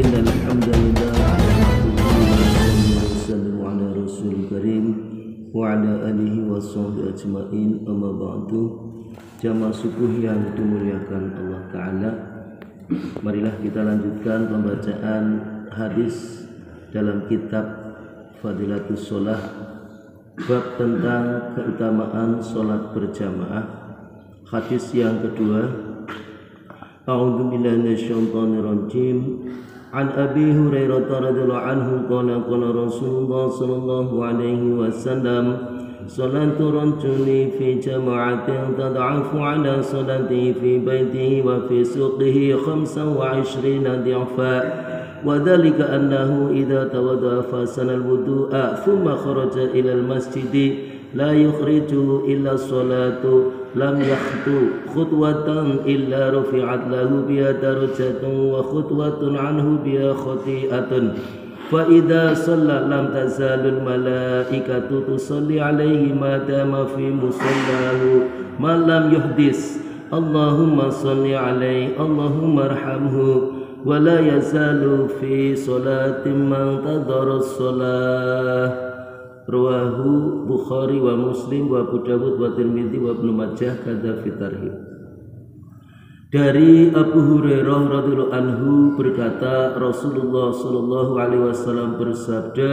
Innal hamdalillah nahmaduhu wa nusallimu ala rasulil karim wa ala alihi wa sahbihi ajmain. Amma ba'du. Jamaah subuh yang dimuliakan Allah Ta'ala, marilah kita lanjutkan pembacaan hadis dalam kitab Fadilatus Shalah, bab tentang keutamaan sholat berjamaah. Hadis yang kedua, A'udzu billahi minasyaitonir rajim. An Abi Hurairah radhiyallahu anhu qala qala Rasulullah sallallahu alaihi wasallam, salatu rajuli fi jama'atin tad'afu ala salatihi fi baitihi wa fi suqihi 25 di'fa. وذلك أنه إذا تودع فحسن الوضوء ثم خرج إلى المسجد لا يخرجه إلا الصلاة لم يخطو خطوة إلا رفعت له بها درجة وخطوة عنه بها خطيئة فإذا صلى لم تزال الملائكة تصلي عليه ما دام في مصلاه ما لم يحدث اللهم صل عليه اللهم ارحمه wala yazalu fi salatin man tadhara shalah. Rawahu Bukhari wa Muslim wa Abu Dawud wa Tirmidzi wa Ibnu Majah kadza fi tarhib. Dari Abu Hurairah radhiyallahu anhu berkata, Rasulullah sallallahu alaihi wasallam bersabda,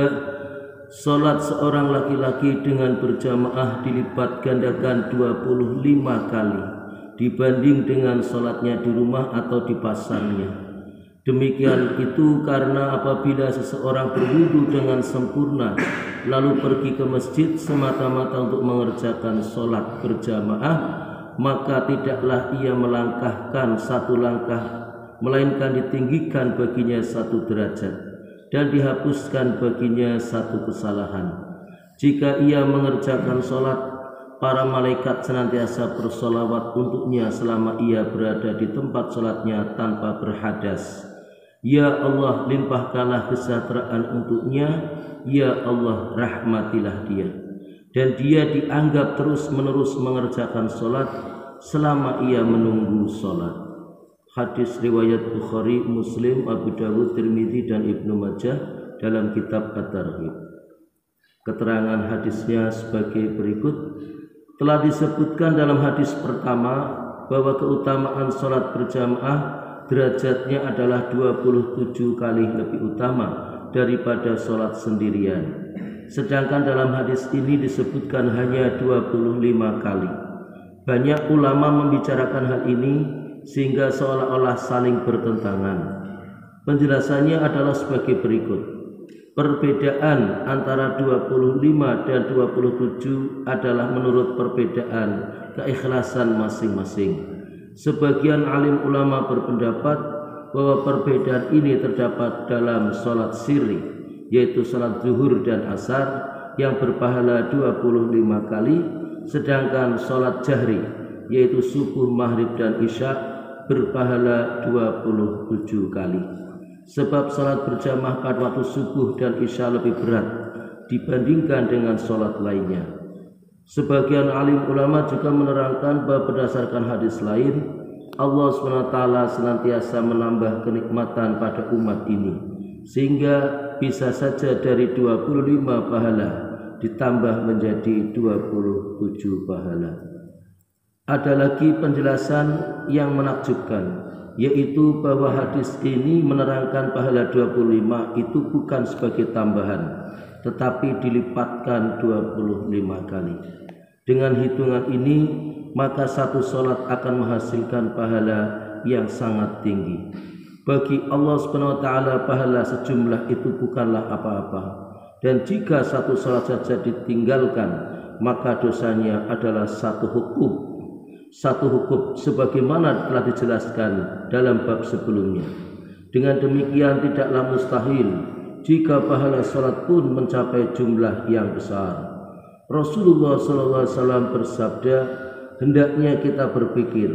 salat seorang laki-laki dengan berjamaah dilipat gandakan 25 kali dibanding dengan salatnya di rumah atau di pasarnya. Demikian itu karena apabila seseorang berwudu dengan sempurna lalu pergi ke masjid semata-mata untuk mengerjakan sholat berjamaah, maka tidaklah ia melangkahkan satu langkah, melainkan ditinggikan baginya satu derajat dan dihapuskan baginya satu kesalahan. Jika ia mengerjakan sholat, para malaikat senantiasa bersolawat untuknya selama ia berada di tempat sholatnya tanpa berhadas. Ya Allah, limpahkanlah kesejahteraan untuknya. Ya Allah, rahmatilah dia. Dan dia dianggap terus-menerus mengerjakan sholat selama ia menunggu sholat. Hadis riwayat Bukhari, Muslim, Abu Dawud, Tirmidzi dan Ibnu Majah dalam kitab At-Tarhib. Keterangan hadisnya sebagai berikut. Telah disebutkan dalam hadis pertama bahwa keutamaan sholat berjamaah derajatnya adalah 27 kali lebih utama daripada sholat sendirian. Sedangkan dalam hadis ini disebutkan hanya 25 kali. Banyak ulama membicarakan hal ini sehingga seolah-olah saling bertentangan. Penjelasannya adalah sebagai berikut. Perbedaan antara 25 dan 27 adalah menurut perbedaan keikhlasan masing-masing. Sebagian alim ulama berpendapat bahwa perbedaan ini terdapat dalam sholat sirri, yaitu sholat zuhur dan asar yang berpahala 25 kali, sedangkan sholat jahri, yaitu subuh, maghrib dan isya berpahala 27 kali. Sebab sholat berjamaah pada waktu subuh dan isya lebih berat dibandingkan dengan sholat lainnya. Sebagian alim ulama juga menerangkan bahwa berdasarkan hadis lain, Allah SWT senantiasa menambah kenikmatan pada umat ini, sehingga bisa saja dari 25 pahala ditambah menjadi 27 pahala. Ada lagi penjelasan yang menakjubkan, yaitu bahwa hadis ini menerangkan pahala 25 itu bukan sebagai tambahan, tetapi dilipatkan 25 kali. Dengan hitungan ini, maka satu sholat akan menghasilkan pahala yang sangat tinggi. Bagi Allah SWT pahala sejumlah itu bukanlah apa-apa. Dan jika satu sholat saja ditinggalkan, maka dosanya adalah satu hukum. Satu hukum sebagaimana telah dijelaskan dalam bab sebelumnya. Dengan demikian tidaklah mustahil jika pahala sholat pun mencapai jumlah yang besar. Rasulullah SAW bersabda, hendaknya kita berpikir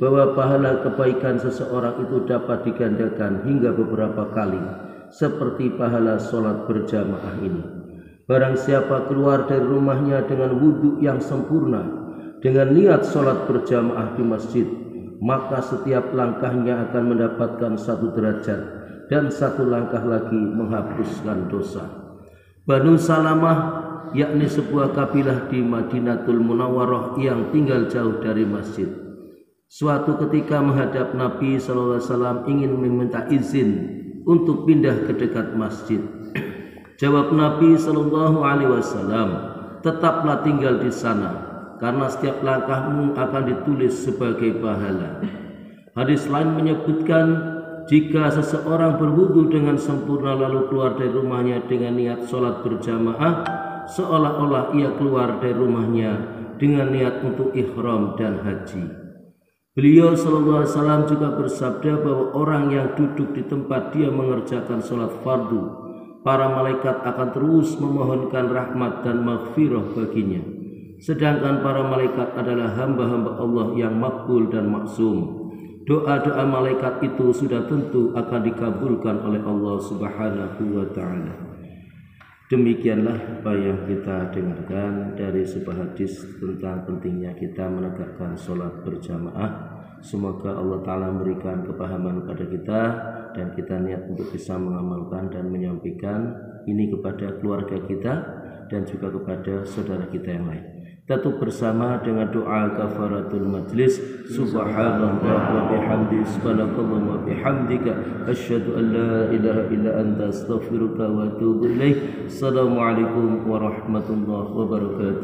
bahwa pahala kebaikan seseorang itu dapat digandakan hingga beberapa kali, seperti pahala sholat berjamaah ini. Barang siapa keluar dari rumahnya dengan wudhu yang sempurna, dengan niat sholat berjamaah di masjid, maka setiap langkahnya akan mendapatkan satu derajat dan satu langkah lagi menghapuskan dosa. Banu Salamah yakni sebuah kabilah di Madinatul Munawwarah yang tinggal jauh dari masjid. Suatu ketika menghadap Nabi SAW ingin meminta izin untuk pindah ke dekat masjid. Jawab Nabi SAW, tetaplah tinggal di sana, karena setiap langkahmu akan ditulis sebagai pahala. Hadis lain menyebutkan, jika seseorang berwudu dengan sempurna lalu keluar dari rumahnya dengan niat sholat berjamaah, seolah-olah ia keluar dari rumahnya dengan niat untuk ihram dan haji. Beliau SAW juga bersabda bahwa orang yang duduk di tempat dia mengerjakan sholat fardu, para malaikat akan terus memohonkan rahmat dan maghfirah baginya. Sedangkan para malaikat adalah hamba-hamba Allah yang makbul dan maksum. Doa-doa malaikat itu sudah tentu akan dikabulkan oleh Allah Subhanahu wa ta'ala. Demikianlah apa yang kita dengarkan dari sebuah hadis tentang pentingnya kita menegakkan sholat berjamaah. Semoga Allah Ta'ala memberikan kepahaman kepada kita dan kita niat untuk bisa mengamalkan dan menyampaikan ini kepada keluarga kita dan juga kepada saudara kita yang lain. Tutup bersama dengan doa kafaratul majlis. Subhanallah wa bihamdi, subhanakallah wa bihamdika, asyhadu an la ilaha illa anta, astaghfiruka wa atubu ilaik. Assalamualaikum warahmatullahi wabarakatuh.